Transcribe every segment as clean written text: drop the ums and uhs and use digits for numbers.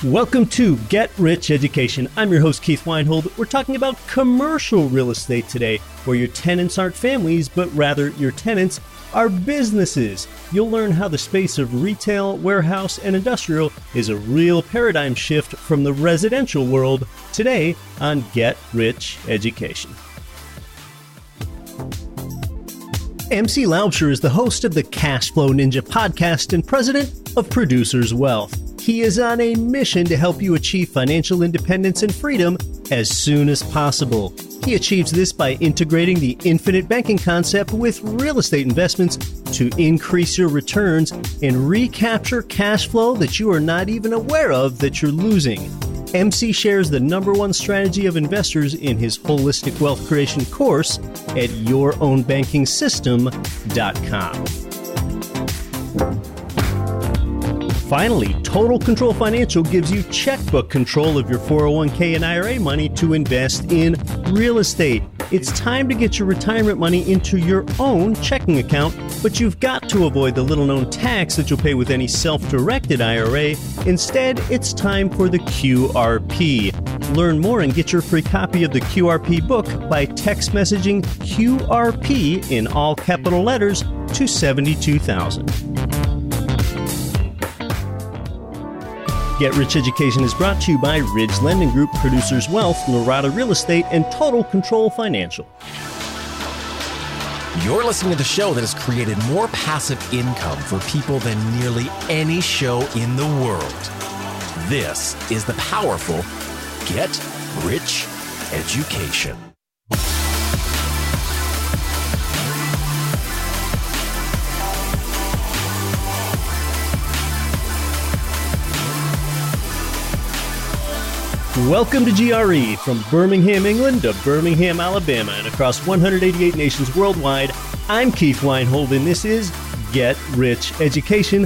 Welcome to Get Rich Education. I'm your host, Keith Weinhold. We're talking about commercial real estate today, where your tenants aren't families, but rather your tenants are businesses. You'll learn how the space of retail, warehouse, and industrial is a real paradigm shift from the residential world today on Get Rich Education. MC Laubscher is the host of the Cash Flow Ninja podcast and president of Producers Wealth. He is on a mission to help you achieve financial independence and freedom as soon as possible. He achieves this by integrating the infinite banking concept with real estate investments to increase your returns and recapture cash flow that you are not even aware of that you're losing. MC shares the number one strategy of investors in his holistic wealth creation course at yourownbankingsystem.com. Finally, Total Control Financial gives you checkbook control of your 401k and IRA money to invest in real estate. It's time to get your retirement money into your own checking account, but you've got to avoid the little-known tax that you'll pay with any self-directed IRA. Instead, it's time for the QRP. Learn more and get your free copy of the QRP book by text messaging QRP in all capital letters to 72,000. Get Rich Education is brought to you by Ridge Lending Group, Producers Wealth, Norada Real Estate, and Total Control Financial. You're listening to the show that has created more passive income for people than nearly any show in the world. This is the powerful Get Rich Education. Welcome to GRE, from Birmingham, England to Birmingham, Alabama, and across 188 nations worldwide. I'm Keith Weinhold, and this is Get Rich Education.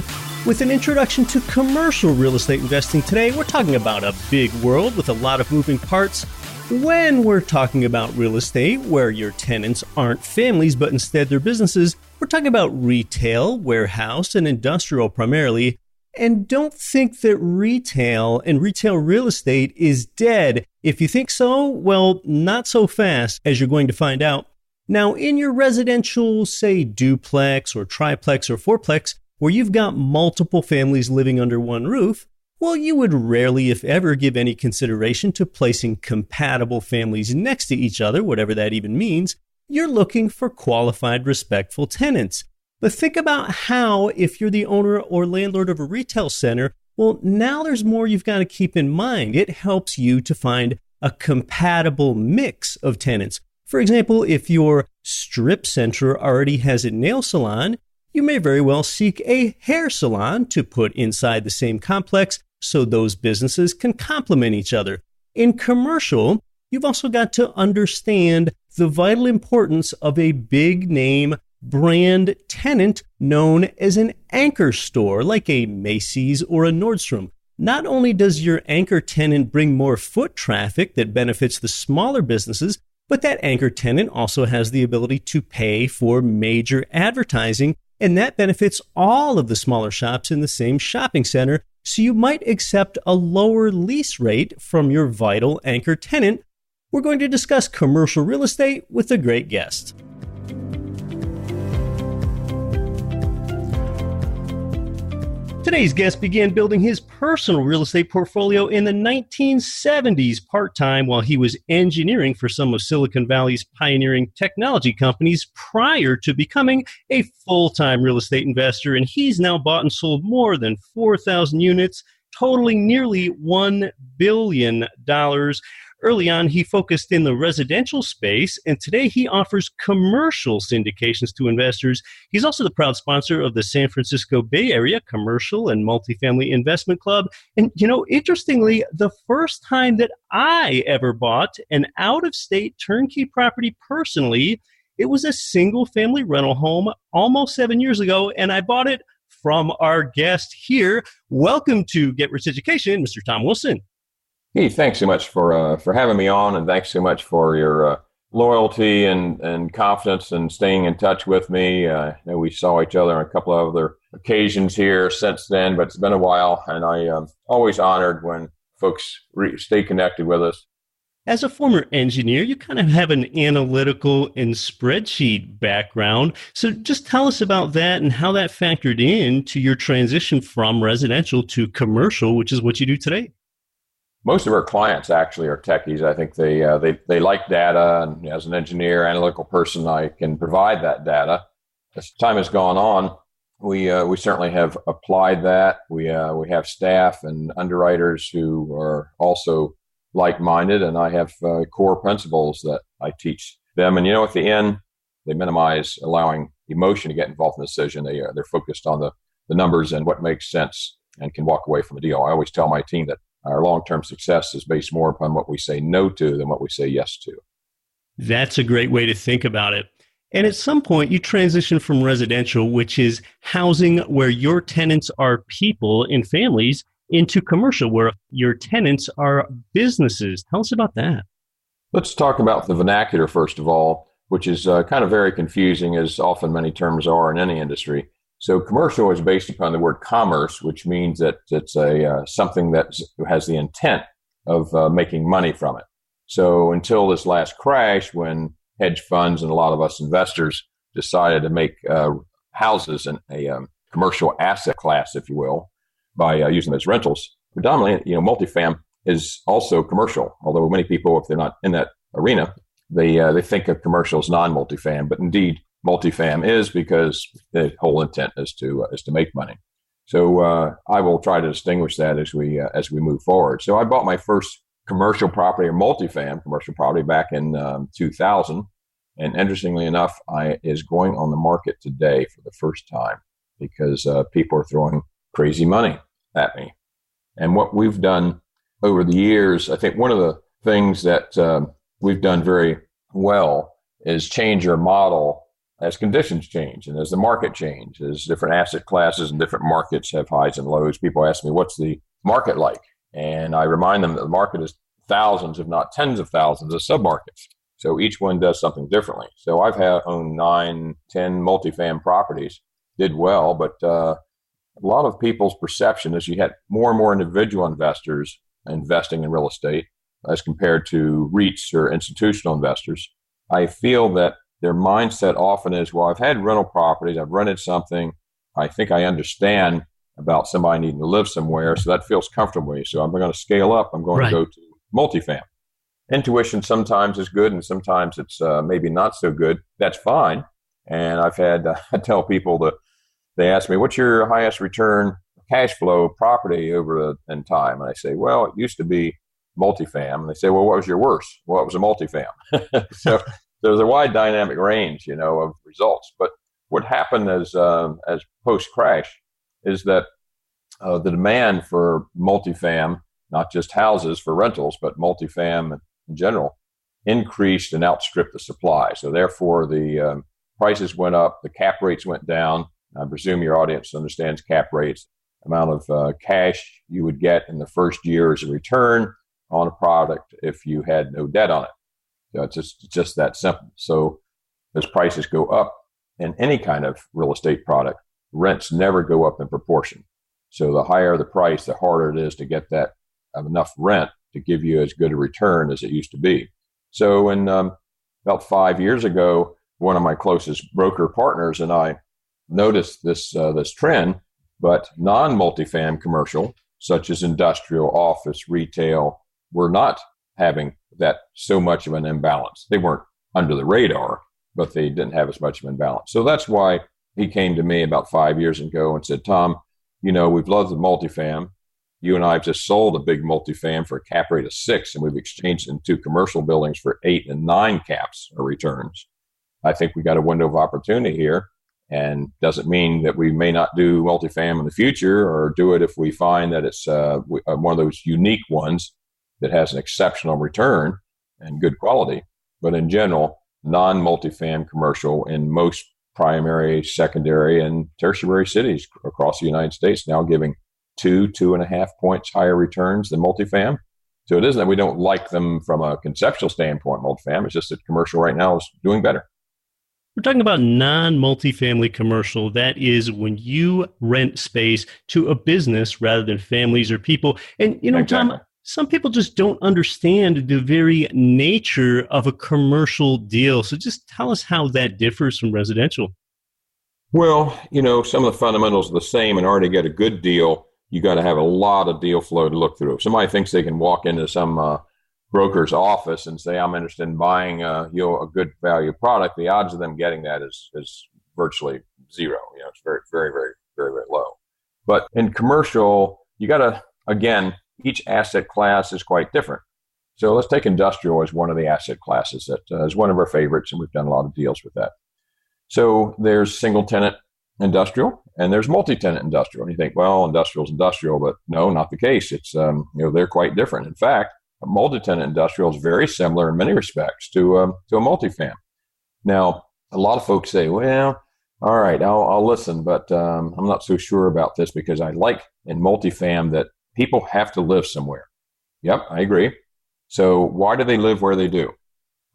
With an introduction to commercial real estate investing today, we're talking about a big world with a lot of moving parts. When we're talking about real estate, where your tenants aren't families, but instead they're businesses, we're talking about retail, warehouse, and industrial primarily. And don't think that retail and retail real estate is dead. If you think so, well, not so fast, as you're going to find out. Now, in your residential, say, duplex or triplex or fourplex, where you've got multiple families living under one roof, well, you would rarely, if ever, give any consideration to placing compatible families next to each other, whatever that even means. You're looking for qualified, respectful tenants. But think about how, if you're the owner or landlord of a retail center, well, now there's more you've got to keep in mind. It helps you to find a compatible mix of tenants. For example, if your strip center already has a nail salon, you may very well seek a hair salon to put inside the same complex so those businesses can complement each other. In commercial, you've also got to understand the vital importance of a big name brand tenant known as an anchor store, like a Macy's or a Nordstrom. Not only does your anchor tenant bring more foot traffic that benefits the smaller businesses, but that anchor tenant also has the ability to pay for major advertising, and that benefits all of the smaller shops in the same shopping center, so you might accept a lower lease rate from your vital anchor tenant. We're going to discuss commercial real estate with a great guest. Today's guest began building his personal real estate portfolio in the 1970s part-time while he was engineering for some of Silicon Valley's pioneering technology companies prior to becoming a full-time real estate investor. And he's now bought and sold more than 4,000 units, totaling nearly $1 billion. Early on, he focused in the residential space, and today he offers commercial syndications to investors. He's also the proud sponsor of the San Francisco Bay Area Commercial and Multifamily Investment Club. And, interestingly, the first time that I ever bought an out-of-state turnkey property personally, it was a single-family rental home almost 7 years ago, and I bought it from our guest here. Welcome to Get Rich Education, Mr. Tom Wilson. Hey, thanks so much for having me on, and thanks so much for your loyalty and confidence and staying in touch with me. I know we saw each other on a couple of other occasions here since then, but it's been a while, and I'm always honored when folks stay connected with us. As a former engineer, you kind of have an analytical and spreadsheet background. So just tell us about that and how that factored into your transition from residential to commercial, which is what you do today. Most of our clients actually are techies. I think they like data, and as an engineer, analytical person, I can provide that data. As time has gone on, we certainly have applied that. We have staff and underwriters who are also like-minded, and I have core principles that I teach them. And at the end, they minimize allowing emotion to get involved in the decision. They're focused on the numbers and what makes sense, and can walk away from a deal. I always tell my team that our long-term success is based more upon what we say no to than what we say yes to. That's a great way to think about it. And at some point, you transition from residential, which is housing where your tenants are people and families, into commercial, where your tenants are businesses. Tell us about that. Let's talk about the vernacular, first of all, which is kind of very confusing, as often many terms are in any industry. So commercial is based upon the word commerce, which means that it's something that has the intent of making money from it. So until this last crash, when hedge funds and a lot of us investors decided to make houses a commercial asset class, if you will, by using them as rentals, predominantly, multifam is also commercial. Although many people, if they're not in that arena, they think of commercial as non-multifam. But indeed, multifam is, because the whole intent is to make money. So I will try to distinguish that as we move forward. So I bought my first commercial property, or multifam commercial property, back in 2000, and interestingly enough, is going on the market today for the first time, because people are throwing crazy money at me. And what we've done over the years, I think one of the things that we've done very well is change our model as conditions change and as the market changes, as different asset classes and different markets have highs and lows. People ask me, what's the market like? And I remind them that the market is thousands, if not tens of thousands of submarkets. So each one does something differently. So I've owned 9, 10 multifam properties, did well, but a lot of people's perception is you had more and more individual investors investing in real estate as compared to REITs or institutional investors. I feel that their mindset often is, well, I've had rental properties, I've rented something, I think I understand about somebody needing to live somewhere, so that feels comfortable to me. So I'm going to scale up, I'm going to go to multifam. Intuition sometimes is good and sometimes it's maybe not so good. That's fine. And I've had, I tell people that they ask me, what's your highest return cash flow property in time? And I say, well, it used to be multifam. And they say, well, what was your worst? Well, it was a multifam. So there's a wide dynamic range, of results. But what happened as post-crash is that the demand for multifam, not just houses for rentals, but multifam in general, increased and outstripped the supply. So therefore, the prices went up, the cap rates went down. I presume your audience understands cap rates, amount of cash you would get in the first year as a return on a product if you had no debt on it. So it's just that simple. So as prices go up in any kind of real estate product, rents never go up in proportion. So the higher the price, the harder it is to get that enough rent to give you as good a return as it used to be. So about 5 years ago, one of my closest broker partners and I noticed this trend, but non-multifam commercial, such as industrial, office, retail, were not having that so much of an imbalance. They weren't under the radar, but they didn't have as much of an imbalance. So that's why he came to me about 5 years ago and said, Tom, we've loved the multifam. You and I have just sold a big multifam for a cap rate of 6, and we've exchanged in 2 commercial buildings for 8 and 9 caps or returns. I think we got a window of opportunity here, and doesn't mean that we may not do multifam in the future or do it if we find that it's one of those unique ones that has an exceptional return and good quality. But in general, non-multifam commercial in most primary, secondary, and tertiary cities across the United States now giving 2.5 points higher returns than multifam. So it isn't that we don't like them from a conceptual standpoint, multifamily. It's just that commercial right now is doing better. We're talking about non-multifamily commercial. That is when you rent space to a business rather than families or people. And, Exactly. Tom, some people just don't understand the very nature of a commercial deal. So just tell us how that differs from residential. Well, some of the fundamentals are the same. In order to get a good deal, you got to have a lot of deal flow to look through. If somebody thinks they can walk into some broker's office and say, I'm interested in buying a good value product, the odds of them getting that is virtually zero. It's very, very, very, very, very low. But in commercial, you got to, again, each asset class is quite different. So let's take industrial as one of the asset classes that is one of our favorites, and we've done a lot of deals with that. So there's single-tenant industrial and there's multi-tenant industrial. And you think, well, industrial is industrial, but no, not the case. It's, they're quite different. In fact, a multi-tenant industrial is very similar in many respects to a multifam. Now, a lot of folks say, well, all right, I'll listen, but I'm not so sure about this because I like in multifam that people have to live somewhere. Yep, I agree. So why do they live where they do?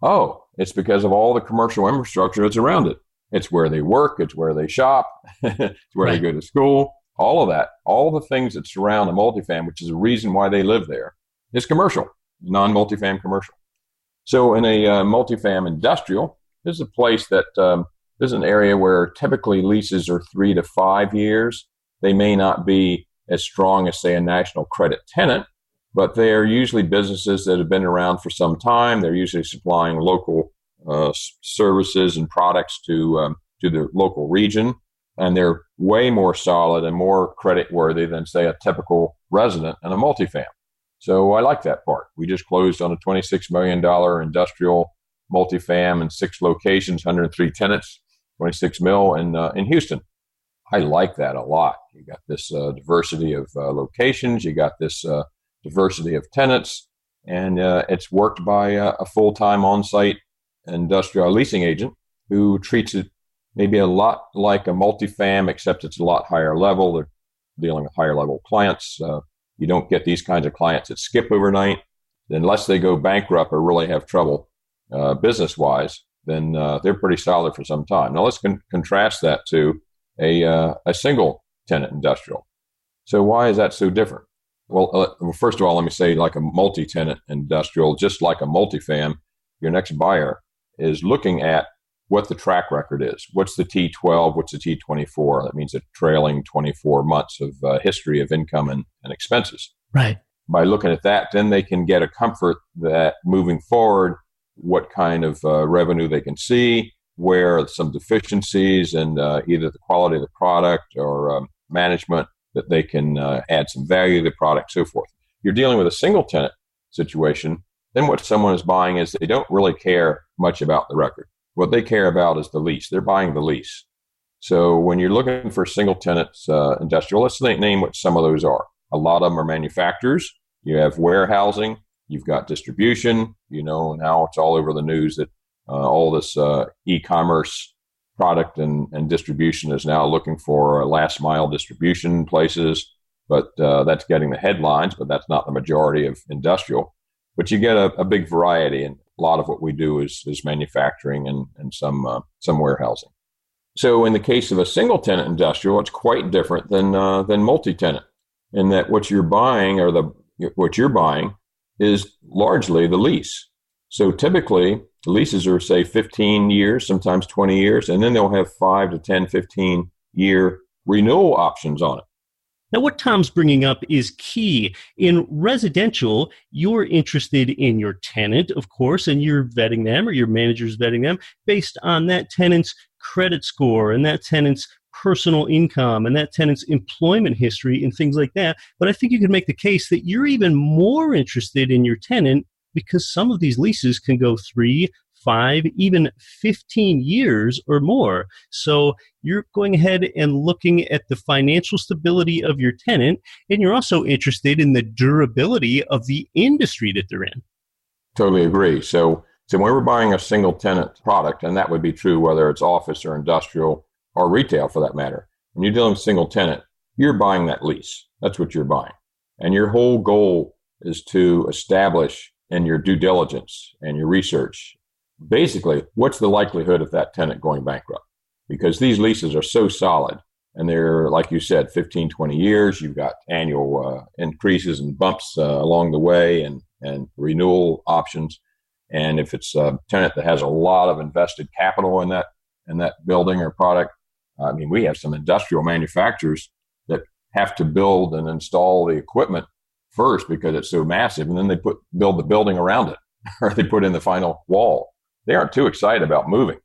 Oh, it's because of all the commercial infrastructure that's around it. It's where they work. It's where they shop. It's where they go to school. All of that, all the things that surround a multifam, which is the reason why they live there, is commercial, non-multifam commercial. So in a multifam industrial, this is a place that this is an area where typically leases are 3 to 5 years. They may not be as strong as, say, a national credit tenant, but they are usually businesses that have been around for some time. They're usually supplying local services and products to the local region, and they're way more solid and more credit worthy than, say, a typical resident in a multifam. So I like that part. We just closed on a $26 million industrial multifam in 6 locations, 103 tenants, 26 mil in Houston. I like that a lot. You got this diversity of locations. You got this diversity of tenants, and it's worked by a full-time on-site industrial leasing agent who treats it maybe a lot like a multifam, except it's a lot higher level. They're dealing with higher level clients. You don't get these kinds of clients that skip overnight. Unless they go bankrupt or really have trouble business-wise, then they're pretty solid for some time. Now let's contrast that to a single-tenant industrial. So why is that so different? Well, first of all, let me say, like a multi-tenant industrial, just like a multifam, your next buyer is looking at what the track record is. What's the T12? What's the T24? That means a trailing 24 months of history of income and expenses. Right. By looking at that, then they can get a comfort that moving forward, what kind of revenue they can see, where some deficiencies in either the quality of the product or management, that they can add some value to the product, so forth. You're dealing with a single tenant situation, then what someone is buying is they don't really care much about the record. What they care about is the lease. They're buying the lease. So when you're looking for single tenants industrial, let's name what some of those are. A lot of them are manufacturers. You have warehousing. You've got distribution. Now it's all over the news that all this e-commerce product and distribution is now looking for last mile distribution places. But that's getting the headlines, but that's not the majority of industrial. But you get a big variety, and a lot of what we do is manufacturing and some warehousing. So in the case of a single tenant industrial, it's quite different than multi-tenant, in that what you're buying is largely the lease. So typically the leases are, say, 15 years, sometimes 20 years, and then they'll have 5 to 10, 15-year renewal options on it. Now, what Tom's bringing up is key. In residential, you're interested in your tenant, of course, and you're vetting them, or your manager's vetting them based on that tenant's credit score and that tenant's personal income and that tenant's employment history and things like that. But I think you could make the case that you're even more interested in your tenant because some of these leases can go 3, 5, even 15 years or more. So you're going ahead and looking at the financial stability of your tenant, and you're also interested in the durability of the industry that they're in. Totally agree. So when we're buying a single tenant product, and that would be true whether it's office or industrial or retail for that matter, when you're dealing with single tenant, you're buying that lease. That's what you're buying. And your whole goal is to establish in your due diligence and your research, basically, what's the likelihood of that tenant going bankrupt? Because these leases are so solid and they're, like you said, 15, 20 years. You've got annual increases and bumps along the way and renewal options. And if it's a tenant that has a lot of invested capital in that building or product, I mean, we have some industrial manufacturers that have to build and install the equipment first because it's so massive, and then they build the building around it, or they put in the final wall. They aren't too excited about moving.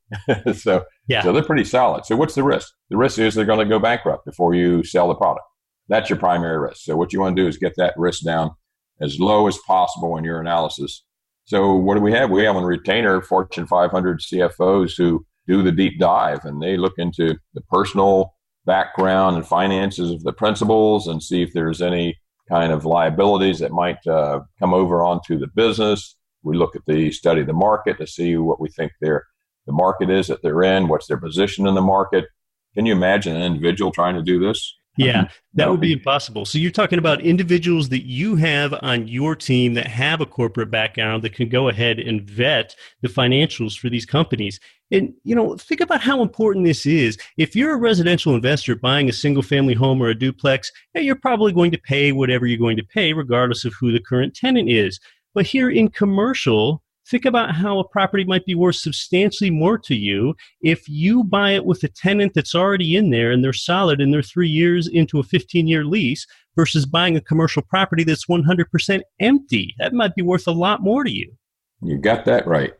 So they're pretty solid. So what's the risk? The risk is they're going to go bankrupt before you sell the product. That's your primary risk. So what you want to do is get that risk down as low as possible in your analysis. So what do we have? We have on retainer Fortune 500 CFOs who do the deep dive, and they look into the personal background and finances of the principals and see if there's any kind of liabilities that might come over onto the business. We look at study the market to see what we think the market is that they're in, what's their position in the market. Can you imagine an individual trying to do this? Yeah, that would be impossible. So you're talking about individuals that you have on your team that have a corporate background that can go ahead and vet the financials for these companies. And, think about how important this is. If you're a residential investor buying a single family home or a duplex, you're probably going to pay whatever you're going to pay, regardless of who the current tenant is. But here in commercial, think about how a property might be worth substantially more to you if you buy it with a tenant that's already in there and they're solid and they're 3 years into a 15-year lease versus buying a commercial property that's 100% empty. That might be worth a lot more to you. You got that right.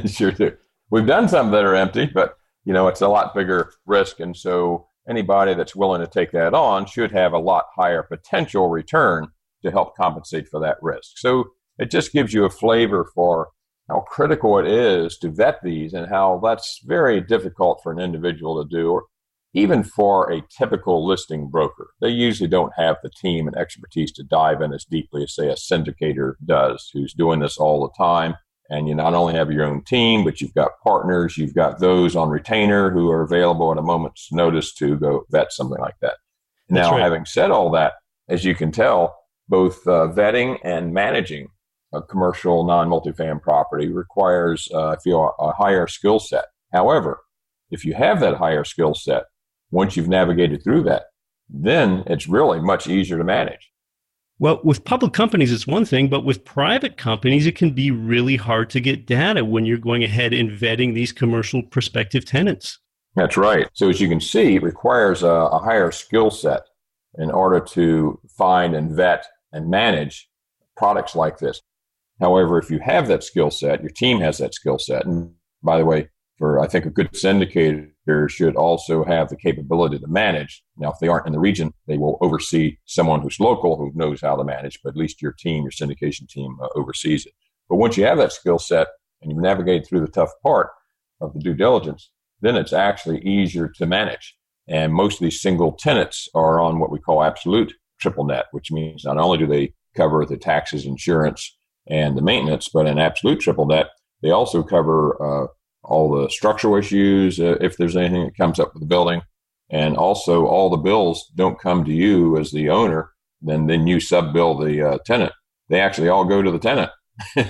Sure do. We've done some that are empty, but it's a lot bigger risk. And so anybody that's willing to take that on should have a lot higher potential return to help compensate for that risk. So it just gives you a flavor for how critical it is to vet these and how that's very difficult for an individual to do, or even for a typical listing broker. They usually don't have the team and expertise to dive in as deeply as, say, a syndicator does, who's doing this all the time. And you not only have your own team, but you've got partners, you've got those on retainer who are available at a moment's notice to go vet something like that. Now, having said all that, as you can tell, both vetting and managing a commercial non-multifamily property requires, a higher skill set. However, if you have that higher skill set, once you've navigated through that, then it's really much easier to manage. Well, with public companies, it's one thing, but with private companies, it can be really hard to get data when you're going ahead and vetting these commercial prospective tenants. That's right. So as you can see, it requires a higher skill set in order to find and vet and manage products like this. However, if you have that skill set, your team has that skill set. And by the way, I think a good syndicator should also have the capability to manage. Now, if they aren't in the region, they will oversee someone who's local who knows how to manage, but at least your team, your syndication team oversees it. But once you have that skill set and you've navigated through the tough part of the due diligence, then it's actually easier to manage. And most of these single tenants are on what we call absolute triple net, which means not only do they cover the taxes, insurance, and the maintenance, but in absolute triple net, they also cover all the structural issues, if there's anything that comes up with the building. And also all the bills don't come to you as the owner, then you sub-bill the tenant. They actually all go to the tenant.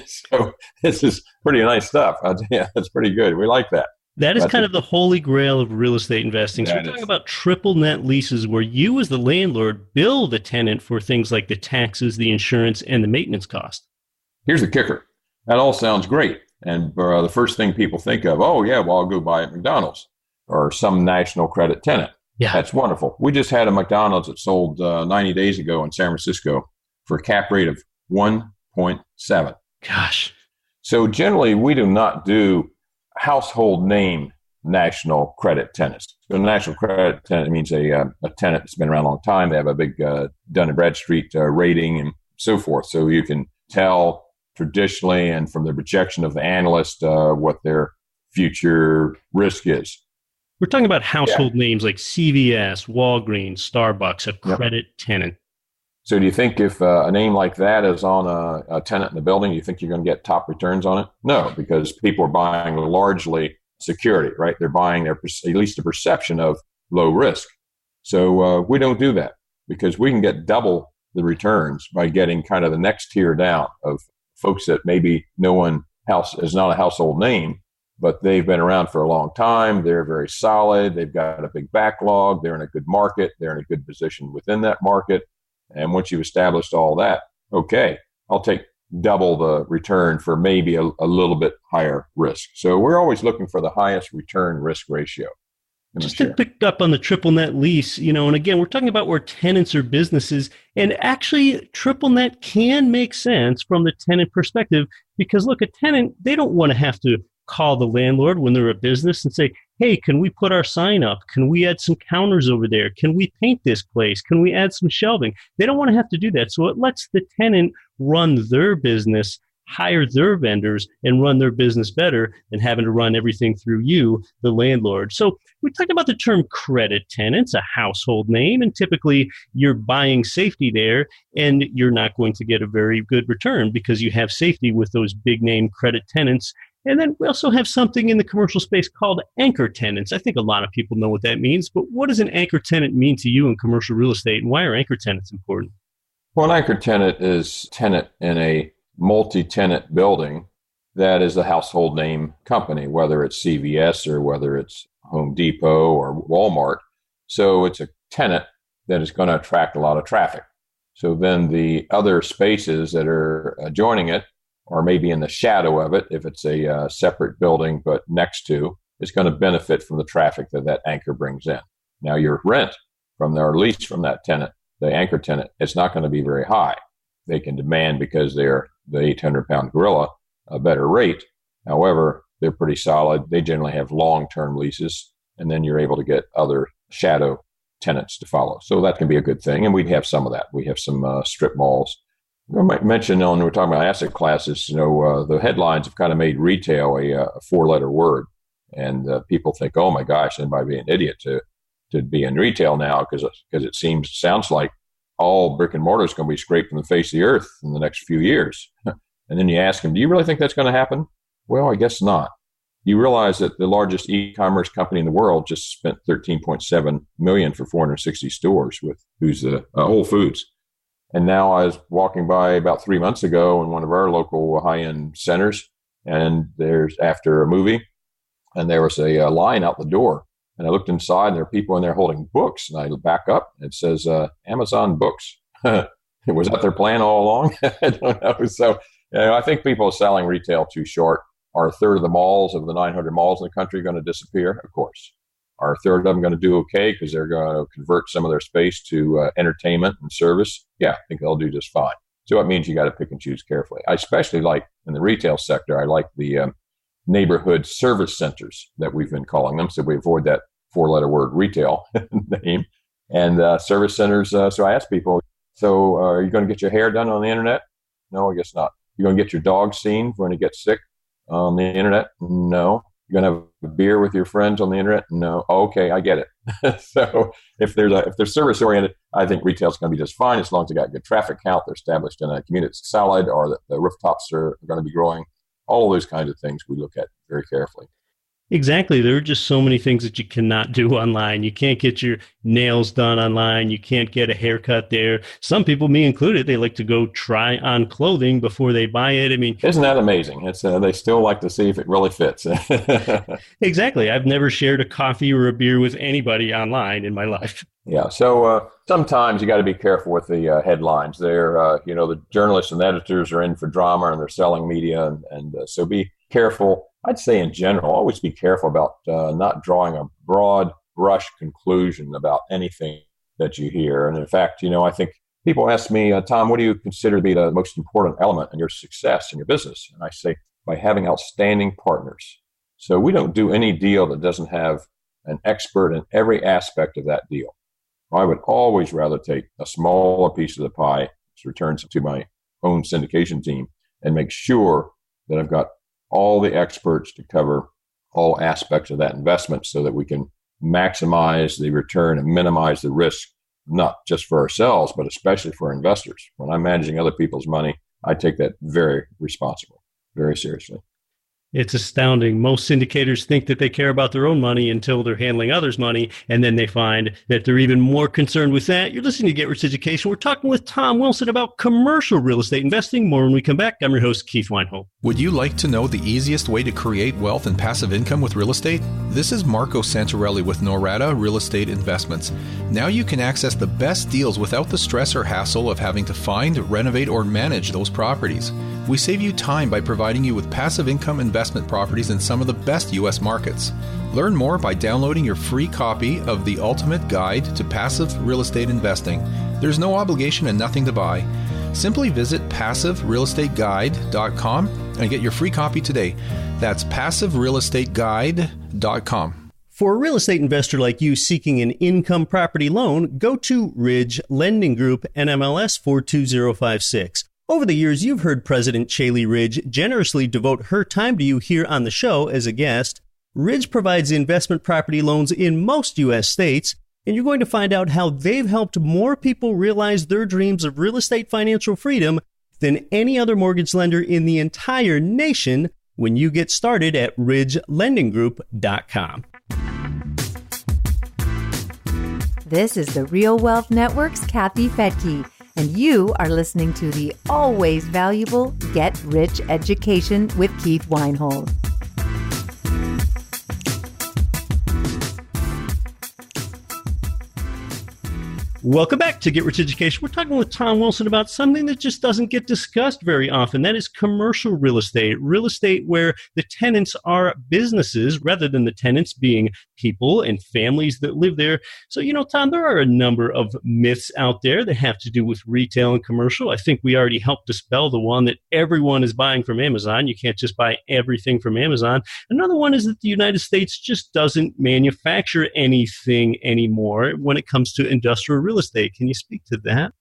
So this is pretty nice stuff. Yeah, that's pretty good. We like that. That is kind of the holy grail of real estate investing. So we're talking about triple net leases where you as the landlord bill the tenant for things like the taxes, the insurance, and the maintenance cost. Here's the kicker. That all sounds great. And the first thing people think of, I'll go buy at McDonald's or some national credit tenant. Yeah. That's wonderful. We just had a McDonald's that sold 90 days ago in San Francisco for a cap rate of 1.7. Gosh. So generally, we do not do household name national credit tenants. So a national credit tenant means a tenant that's been around a long time. They have a big Dun & Bradstreet rating and so forth. So you can tell traditionally and from the projection of the analyst what their future risk is. We're talking about household names like CVS, Walgreens, Starbucks, a credit tenant. So do you think if a name like that is on a tenant in the building, you think you're going to get top returns on it? No, because people are buying largely security, right? They're buying at least a perception of low risk. So we don't do that because we can get double the returns by getting kind of the next tier down of folks that maybe no one house is not a household name, but they've been around for a long time. They're very solid. They've got a big backlog. They're in a good market. They're in a good position within that market. And once you've established all that, okay, I'll take double the return for maybe a little bit higher risk. So we're always looking for the highest return risk ratio. Just to pick up on the triple net lease, and again, we're talking about where tenants are businesses, and actually triple net can make sense from the tenant perspective because look, a tenant, they don't want to have to call the landlord when they're a business and say, hey, can we put our sign up? Can we add some counters over there? Can we paint this place? Can we add some shelving? They don't want to have to do that. So it lets the tenant run their business, hire their vendors, and run their business better than having to run everything through you, the landlord. So we talked about the term credit tenants, a household name, and typically you're buying safety there, and you're not going to get a very good return because you have safety with those big name credit tenants. And then we also have something in the commercial space called anchor tenants. I think a lot of people know what that means, but what does an anchor tenant mean to you in commercial real estate, and why are anchor tenants important? Well, an anchor tenant is tenant in a multi-tenant building that is a household name company, whether it's CVS or whether it's Home Depot or Walmart. So it's a tenant that is going to attract a lot of traffic. So then the other spaces that are adjoining it, or maybe in the shadow of it, if it's a separate building but next to, is going to benefit from the traffic that anchor brings in. Now your rent from their lease from that tenant, the anchor tenant, it's not going to be very high. They can demand, because they're the 800-pound gorilla, a better rate. However, they're pretty solid. They generally have long-term leases, and then you're able to get other shadow tenants to follow. So that can be a good thing, and we have some of that. We have some strip malls. I might mention, when we're talking about asset classes, the headlines have kind of made retail a four-letter word, and people think, oh my gosh, anybody be an idiot to be in retail now, because it sounds like all brick and mortar is going to be scraped from the face of the earth in the next few years. And then you ask them, do you really think that's going to happen? Well, I guess not. You realize that the largest e-commerce company in the world just spent $13.7 million for 460 stores who's Whole Foods. And now I was walking by about 3 months ago in one of our local high-end centers, and there's after a movie, and there was a line out the door. And I looked inside, and there are people in there holding books. And I back up, and it says Amazon Books. Was that their plan all along? I don't know. So I think people are selling retail too short. Are a third of the malls of the 900 malls in the country going to disappear? Of course. Are a third of them going to do okay because they're going to convert some of their space to entertainment and service? Yeah, I think they'll do just fine. So it means you got to pick and choose carefully. I especially like in the retail sector, I like the neighborhood service centers that we've been calling them. So we avoid that four-letter word retail name. And service centers, so I ask people, so are you going to get your hair done on the internet? No, I guess not. You're going to get your dog seen when he gets sick on the internet? No. You're going to have a beer with your friends on the internet? No. Okay, I get it. So if they're service oriented, I think retail's going to be just fine as long as they got good traffic count, they're established in a community that's solid, or that the rooftops are going to be growing. All of those kinds of things we look at very carefully. Exactly. There are just so many things that you cannot do online. You can't get your nails done online. You can't get a haircut there. Some people, me included, they like to go try on clothing before they buy it. I mean, isn't that amazing? It's they still like to see if it really fits. Exactly. I've never shared a coffee or a beer with anybody online in my life. Yeah. So sometimes you got to be careful with the headlines. They're, the journalists and editors are in for drama, and they're selling media, and so be careful. I'd say in general, always be careful about not drawing a broad brush conclusion about anything that you hear. And in fact, I think people ask me, Tom, what do you consider to be the most important element in your success in your business? And I say, by having outstanding partners. So we don't do any deal that doesn't have an expert in every aspect of that deal. I would always rather take a smaller piece of the pie, which returns to my own syndication team, and make sure that I've got all the experts to cover all aspects of that investment so that we can maximize the return and minimize the risk, not just for ourselves, but especially for investors. When I'm managing other people's money, I take that very responsibly, very seriously. It's astounding. Most syndicators think that they care about their own money until they're handling others' money, and then they find that they're even more concerned with that. You're listening to Get Rich Education. We're talking with Tom Wilson about commercial real estate investing. More when we come back. I'm your host, Keith Weinhold. Would you like to know the easiest way to create wealth and passive income with real estate? This is Marco Santarelli with Norada Real Estate Investments. Now you can access the best deals without the stress or hassle of having to find, renovate, or manage those properties. We save you time by providing you with passive income investment properties in some of the best U.S. markets. Learn more by downloading your free copy of The Ultimate Guide to Passive Real Estate Investing. There's no obligation and nothing to buy. Simply visit passiverealestateguide.com and get your free copy today. That's passiverealestateguide.com. For a real estate investor like you seeking an income property loan, go to Ridge Lending Group, NMLS 42056. Over the years, you've heard President Chaley Ridge generously devote her time to you here on the show as a guest. Ridge provides investment property loans in most U.S. states, and you're going to find out how they've helped more people realize their dreams of real estate financial freedom than any other mortgage lender in the entire nation when you get started at ridgelendinggroup.com. This is the Real Wealth Network's Kathy Fettke, and you are listening to the always valuable Get Rich Education with Keith Weinhold. Welcome back to Get Rich Education. We're talking with Tom Wilson about something that just doesn't get discussed very often. That is commercial real estate where the tenants are businesses rather than the tenants being people and families that live there. So, Tom, there are a number of myths out there that have to do with retail and commercial. I think we already helped dispel the one that everyone is buying from Amazon. You can't just buy everything from Amazon. Another one is that the United States just doesn't manufacture anything anymore when it comes to industrial real estate. Can you speak to that?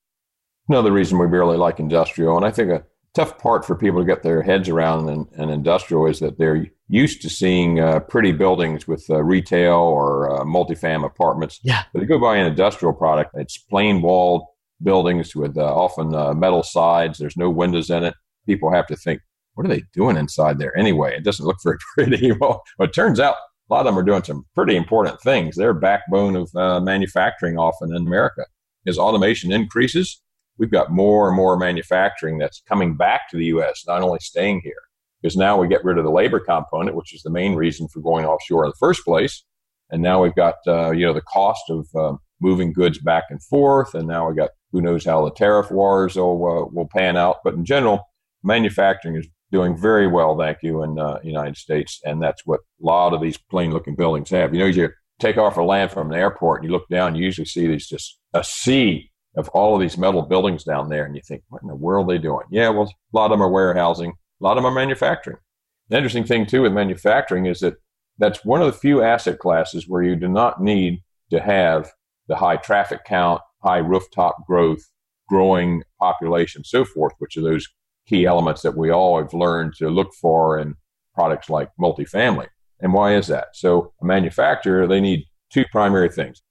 Another reason we really like industrial, and I think a tough part for people to get their heads around in industrial is that they're used to seeing pretty buildings with retail or multifamily apartments. Yeah. But if you go buy an industrial product, it's plain walled buildings with often metal sides. There's no windows in it. People have to think, what are they doing inside there anyway? It doesn't look very pretty. Well, it turns out a lot of them are doing some pretty important things. They're backbone of manufacturing often in America. As automation increases, we've got more and more manufacturing that's coming back to the U.S., not only staying here. Because now we get rid of the labor component, which is the main reason for going offshore in the first place. And now we've got, the cost of moving goods back and forth. And now we got, who knows how the tariff wars will pan out. But in general, manufacturing is doing very well, thank you, in the United States. And that's what a lot of these plain-looking buildings have. You take off a land from an airport and you look down, you usually see these just a sea of all of these metal buildings down there. And you think, what in the world are they doing? Yeah, well, a lot of them are warehousing. A lot of them are manufacturing. The interesting thing, too, with manufacturing is that that's one of the few asset classes where you do not need to have the high traffic count, high rooftop growth, growing population, so forth, which are those key elements that we all have learned to look for in products like multifamily. And why is that? So a manufacturer, they need two primary things.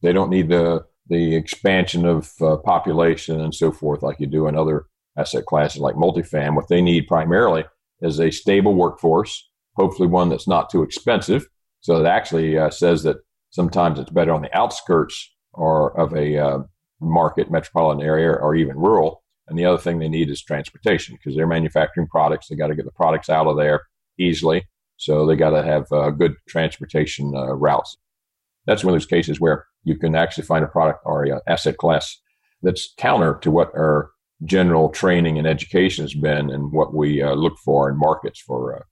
They don't need the expansion of population and so forth like you do in other asset classes like multifamily. What they need primarily is a stable workforce, hopefully one that's not too expensive. So it actually says that sometimes it's better on the outskirts or of a market, metropolitan area, or even rural. And the other thing they need is transportation because they're manufacturing products. They got to get the products out of there easily. So they got to have good transportation routes. That's one of those cases where you can actually find a product or an asset class that's counter to what our general training and education has been and what we look for in markets for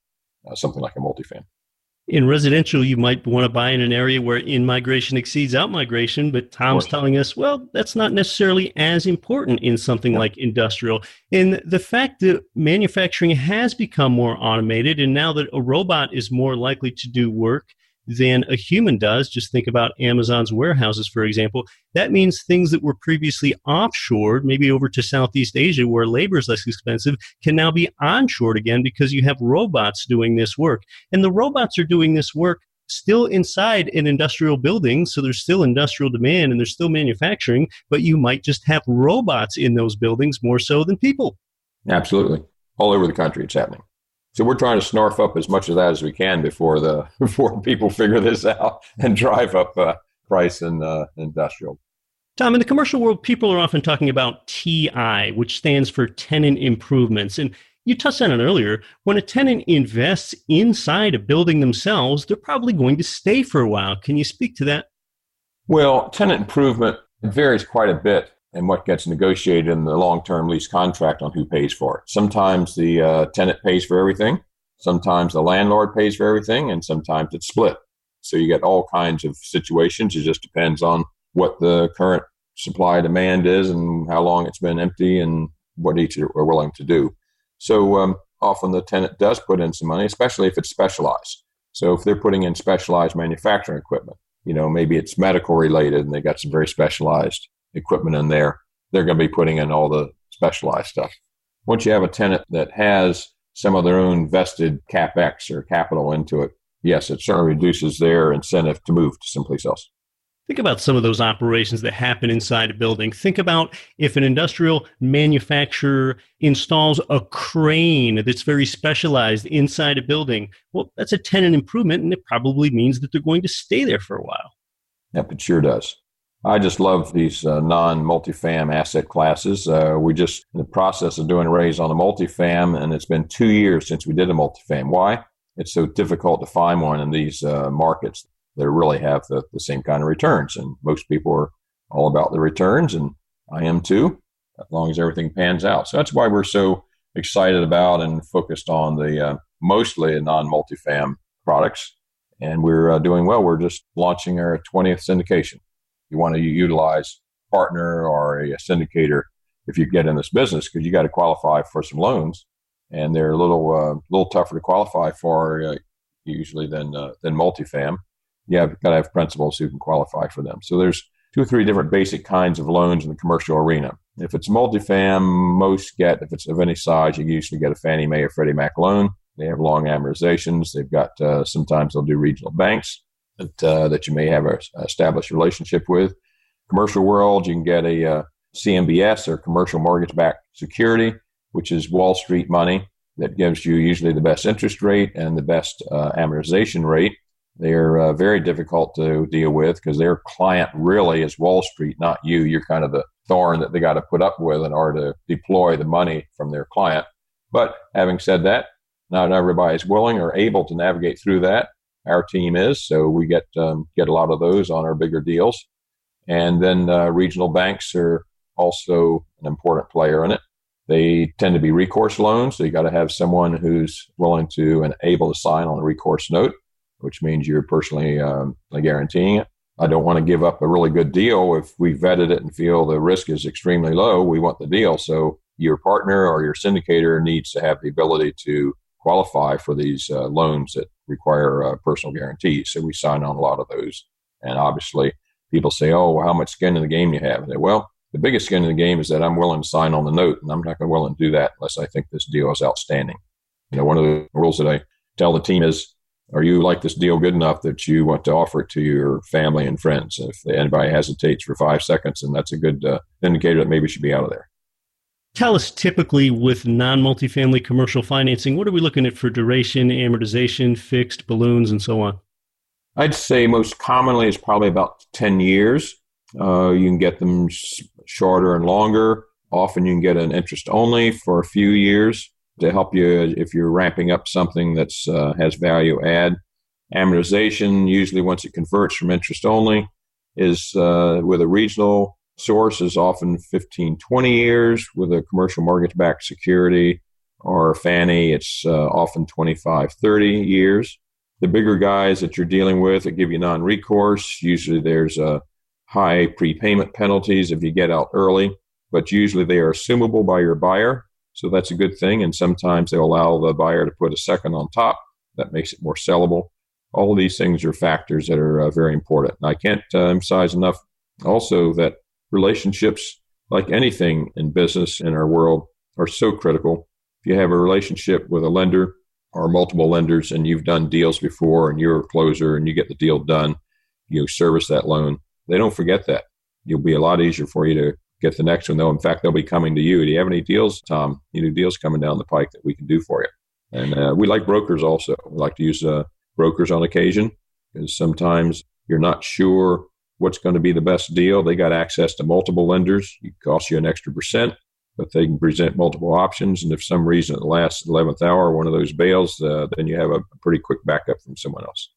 something like a multifamily. In residential, you might want to buy in an area where in-migration exceeds out-migration, but Tom's telling us, well, that's not necessarily as important in something like industrial. And the fact that manufacturing has become more automated, and now that a robot is more likely to do work than a human does, just think about Amazon's warehouses, for example, that means things that were previously offshored, maybe over to Southeast Asia where labor is less expensive, can now be onshored again because you have robots doing this work. And the robots are doing this work still inside an industrial building, so there's still industrial demand and there's still manufacturing, but you might just have robots in those buildings more so than people. Absolutely. All over the country it's happening. So we're trying to snarf up as much of that as we can before people figure this out and drive up price in industrial. Tom, in the commercial world, people are often talking about TI, which stands for tenant improvements. And you touched on it earlier. When a tenant invests inside a building themselves, they're probably going to stay for a while. Can you speak to that? Well, tenant improvement varies quite a bit in what gets negotiated in the long-term lease contract on who pays for it. Sometimes the tenant pays for everything. Sometimes the landlord pays for everything, and sometimes it's split. So you get all kinds of situations. It just depends on what the current supply demand is and how long it's been empty and what each are willing to do. So often the tenant does put in some money, especially if it's specialized. So if they're putting in specialized manufacturing equipment, maybe it's medical related and they got some very specialized equipment in there, they're going to be putting in all the specialized stuff. Once you have a tenant that has some of their own vested CapEx or capital into it, yes, it certainly reduces their incentive to move to someplace else. Think about some of those operations that happen inside a building. Think about if an industrial manufacturer installs a crane that's very specialized inside a building. Well, that's a tenant improvement, and it probably means that they're going to stay there for a while. Yep, it sure does. I just love these non-multifam asset classes. We're just in the process of doing a raise on the multifam, and it's been 2 years since we did a multifam. Why? It's so difficult to find one in these markets that really have the same kind of returns. And most people are all about the returns, and I am too, as long as everything pans out. So that's why we're so excited about and focused on the mostly non-multifam products. And we're doing well. We're just launching our 20th syndication. You want to utilize a partner or a syndicator if you get in this business, because you got to qualify for some loans, and they're a little tougher to qualify for usually than multifam. You've got to have principals who can qualify for them. So there's 2 or 3 different basic kinds of loans in the commercial arena. If it's multifam, most get, if it's of any size, you usually get a Fannie Mae or Freddie Mac loan. They have long amortizations. They've got, sometimes they'll do regional banks that you may have an established relationship with. Commercial world, you can get a CMBS or commercial mortgage-backed security, which is Wall Street money that gives you usually the best interest rate and the best amortization rate. They're very difficult to deal with because their client really is Wall Street, not you. You're kind of the thorn that they got to put up with in order to deploy the money from their client. But having said that, not everybody is willing or able to navigate through that. Our team is, so we get a lot of those on our bigger deals. And then regional banks are also an important player in it. They tend to be recourse loans, so you got to have someone who's willing to and able to sign on a recourse note, which means you're personally guaranteeing it. I don't want to give up a really good deal if we vetted it and feel the risk is extremely low. We want the deal. So your partner or your syndicator needs to have the ability to qualify for these loans that require personal guarantees. So we sign on a lot of those. And obviously, people say, oh, well, how much skin in the game you have? And they, well, the biggest skin in the game is that I'm willing to sign on the note, and I'm not going to willing to do that unless I think this deal is outstanding. One of the rules that I tell the team is, are you like this deal good enough that you want to offer it to your family and friends? If anybody hesitates for 5 seconds, then that's a good indicator that maybe you should be out of there. Tell us, typically with non-multifamily commercial financing, what are we looking at for duration, amortization, fixed, balloons, and so on? I'd say most commonly is probably about 10 years. You can get them shorter and longer. Often you can get an interest only for a few years to help you if you're ramping up something that's has value add. Amortization, usually once it converts from interest only, is with a regional source is often 15, 20 years. With a commercial mortgage-backed security or Fannie, it's often 25, 30 years. The bigger guys that you're dealing with that give you non-recourse, usually there's high prepayment penalties if you get out early, but usually they are assumable by your buyer. So that's a good thing. And sometimes they'll allow the buyer to put a second on top. That makes it more sellable. All of these things are factors that are very important. And I can't emphasize enough also that relationships, like anything in business in our world, are so critical. If you have a relationship with a lender or multiple lenders and you've done deals before and you're a closer and you get the deal done, you service that loan, they don't forget that. It'll be a lot easier for you to get the next one. In fact, they'll be coming to you. Do you have any deals, Tom? Deals coming down the pike that we can do for you? And we like brokers also. We like to use brokers on occasion because sometimes you're not sure what's going to be the best deal. They got access to multiple lenders. It costs you an extra percent, but they can present multiple options. And if some reason at the last 11th hour, one of those bails, then you have a pretty quick backup from someone else.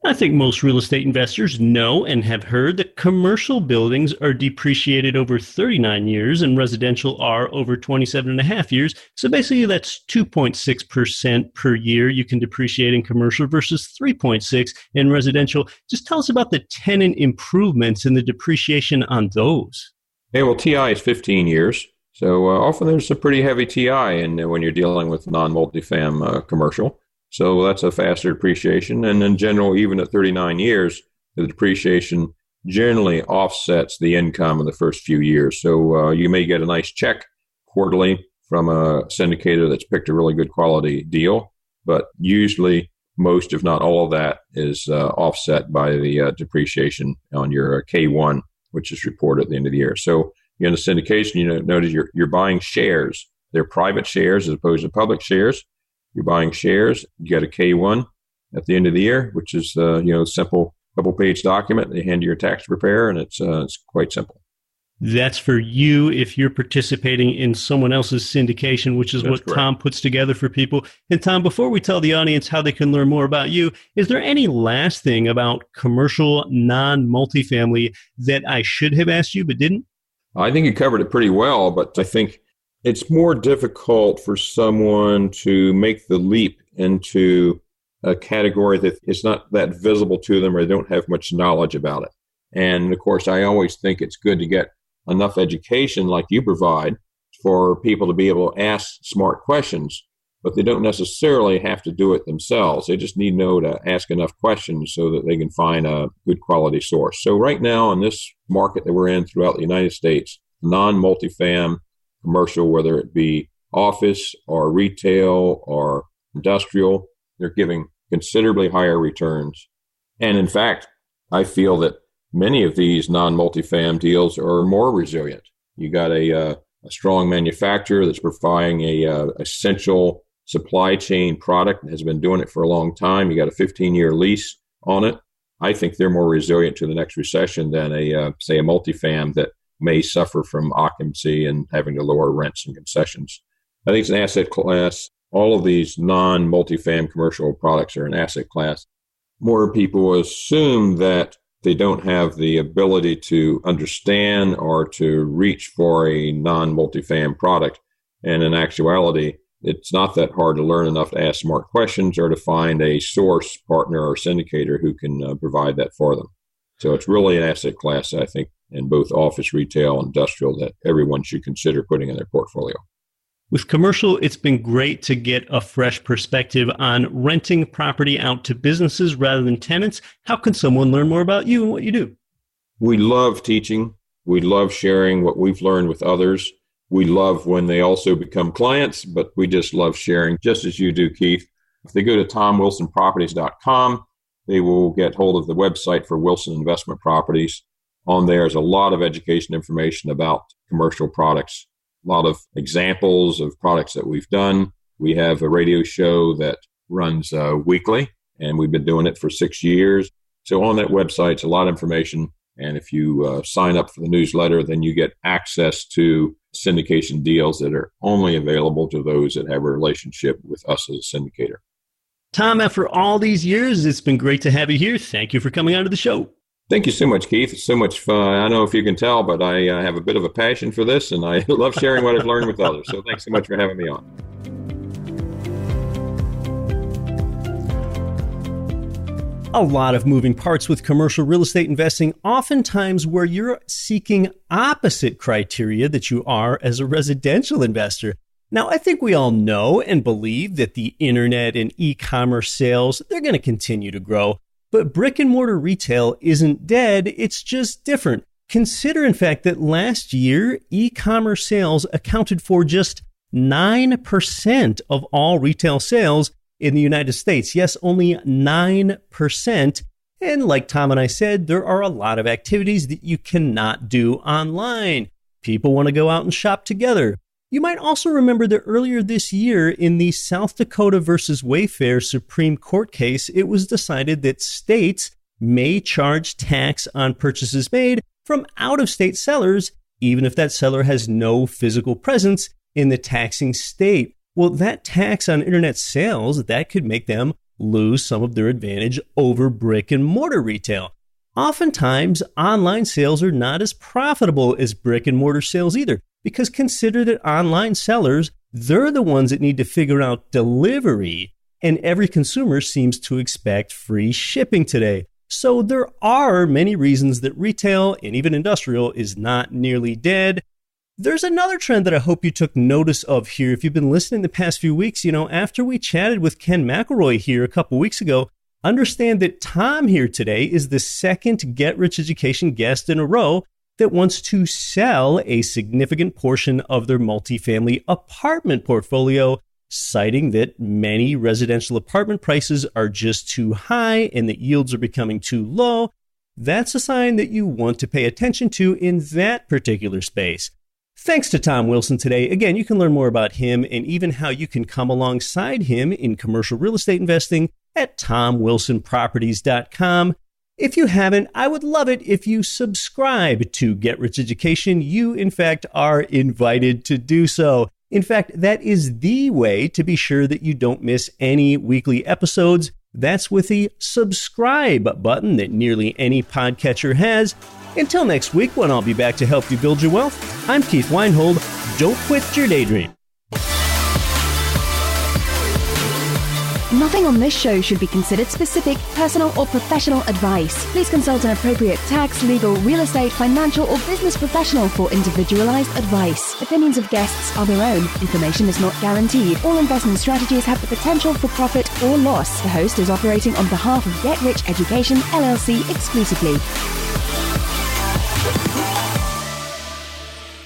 I think most real estate investors know and have heard that commercial buildings are depreciated over 39 years and residential are over 27 and a half years. So basically that's 2.6% per year you can depreciate in commercial versus 3.6 in residential. Just tell us about the tenant improvements and the depreciation on those. Yeah, well, TI is 15 years. So often there's a pretty heavy TI when you're dealing with non-multifam commercial. So that's a faster depreciation. And in general, even at 39 years, the depreciation generally offsets the income in the first few years. So you may get a nice check quarterly from a syndicator that's picked a really good quality deal. But usually most, if not all of that, is offset by the depreciation on your K1, which is reported at the end of the year. So in the syndication, notice you're buying shares. They're private shares as opposed to public shares. You're buying shares. You get a K1 at the end of the year, which is simple couple-page document. They hand you your tax preparer, and it's quite simple. That's for you if you're participating in someone else's syndication, which is That's what correct. Tom puts together for people. And Tom, before we tell the audience how they can learn more about you, is there any last thing about commercial non-multifamily that I should have asked you but didn't? I think you covered it pretty well, but I think it's more difficult for someone to make the leap into a category that is not that visible to them or they don't have much knowledge about it. And of course, I always think it's good to get enough education like you provide for people to be able to ask smart questions, but they don't necessarily have to do it themselves. They just need to know to ask enough questions so that they can find a good quality source. So right now in this market that we're in throughout the United States, non-multifam commercial, whether it be office or retail or industrial, they're giving considerably higher returns. And in fact, I feel that many of these non-multifam deals are more resilient. You got a strong manufacturer that's providing a essential supply chain product and has been doing it for a long time. You got a 15-year lease on it. I think they're more resilient to the next recession than a multifam that may suffer from occupancy and having to lower rents and concessions. I think it's an asset class. All of these non-multifam commercial products are an asset class. More people assume that they don't have the ability to understand or to reach for a non-multifam product. And in actuality, it's not that hard to learn enough to ask smart questions or to find a source partner or syndicator who can provide that for them. So it's really an asset class, I think, in both office, retail, industrial that everyone should consider putting in their portfolio. With commercial, it's been great to get a fresh perspective on renting property out to businesses rather than tenants. How can someone learn more about you and what you do? We love teaching. We love sharing what we've learned with others. We love when they also become clients, but we just love sharing, just as you do, Keith. If they go to tomwilsonproperties.com, they will get hold of the website for Wilson Investment Properties. On there is a lot of education information about commercial products, a lot of examples of products that we've done. We have a radio show that runs weekly, and we've been doing it for 6 years. So on that website, it's a lot of information. And if you sign up for the newsletter, then you get access to syndication deals that are only available to those that have a relationship with us as a syndicator. Tom, after all these years, it's been great to have you here. Thank you for coming on to the show. Thank you so much, Keith. It's so much fun. I don't know if you can tell, but I have a bit of a passion for this, and I love sharing what I've learned with others. So thanks so much for having me on. A lot of moving parts with commercial real estate investing, oftentimes where you're seeking opposite criteria that you are as a residential investor. Now, I think we all know and believe that the internet and e-commerce sales, they're going to continue to grow. But brick and mortar retail isn't dead, it's just different. Consider, in fact, that last year, e-commerce sales accounted for just 9% of all retail sales in the United States. Yes, only 9%. And like Tom and I said, there are a lot of activities that you cannot do online. People want to go out and shop together. You might also remember that earlier this year in the South Dakota versus Wayfair Supreme Court case, it was decided that states may charge tax on purchases made from out-of-state sellers, even if that seller has no physical presence in the taxing state. Well, that tax on internet sales, that could make them lose some of their advantage over brick-and-mortar retail. Oftentimes, online sales are not as profitable as brick-and-mortar sales either, because consider that online sellers, they're the ones that need to figure out delivery, and every consumer seems to expect free shipping today. So there are many reasons that retail and even industrial is not nearly dead. There's another trend that I hope you took notice of here. If you've been listening the past few weeks, after we chatted with Ken McElroy here a couple weeks ago, understand that Tom here today is the second Get Rich Education guest in a row that wants to sell a significant portion of their multifamily apartment portfolio, citing that many residential apartment prices are just too high and that yields are becoming too low. That's a sign that you want to pay attention to in that particular space. Thanks to Tom Wilson today. Again, you can learn more about him and even how you can come alongside him in commercial real estate investing at TomWilsonProperties.com. If you haven't, I would love it if you subscribe to Get Rich Education. You, in fact, are invited to do so. In fact, that is the way to be sure that you don't miss any weekly episodes. That's with the subscribe button that nearly any podcatcher has. Until next week, when I'll be back to help you build your wealth, I'm Keith Weinhold. Don't quit your daydream. Nothing on this show should be considered specific, personal, or professional advice. Please consult an appropriate tax, legal, real estate, financial, or business professional for individualized advice. Opinions of guests are their own. Information is not guaranteed. All investment strategies have the potential for profit or loss. The host is operating on behalf of Get Rich Education, LLC exclusively.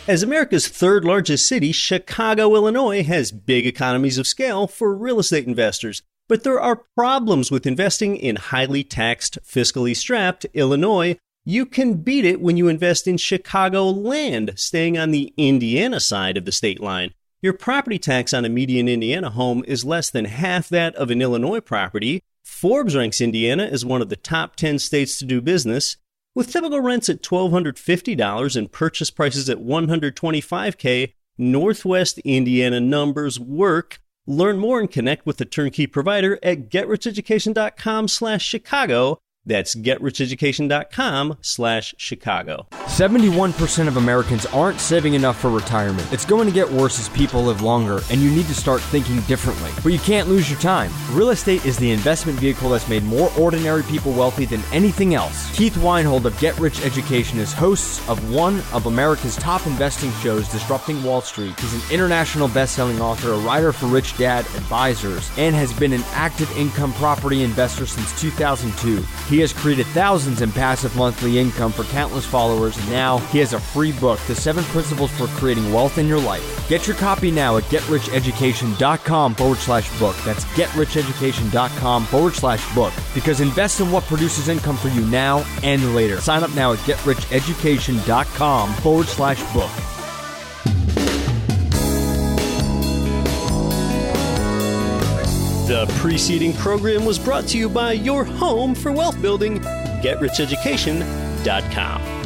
As America's third largest city, Chicago, Illinois has big economies of scale for real estate investors. But there are problems with investing in highly taxed, fiscally strapped Illinois. You can beat it when you invest in Chicago land, staying on the Indiana side of the state line. Your property tax on a median Indiana home is less than half that of an Illinois property. Forbes ranks Indiana as one of the top 10 states to do business. With typical rents at $1,250 and purchase prices at $125,000, Northwest Indiana numbers work. Learn more and connect with the turnkey provider at GetRichEducation.com/Chicago. That's GetRichEducation.com/Chicago. 71% of Americans aren't saving enough for retirement. It's going to get worse as people live longer, and you need to start thinking differently. But you can't lose your time. Real estate is the investment vehicle that's made more ordinary people wealthy than anything else. Keith Weinhold of Get Rich Education is host of one of America's top investing shows, Disrupting Wall Street. He's an international best-selling author, a writer for Rich Dad Advisors, and has been an active income property investor since 2002. He has created thousands in passive monthly income for countless followers, and now he has a free book, The 7 Principles for Creating Wealth in Your Life. Get your copy now at GetRichEducation.com/book. That's GetRichEducation.com/book. Because invest in what produces income for you now and later. Sign up now at GetRichEducation.com/book. The preceding program was brought to you by your home for wealth building, GetRichEducation.com.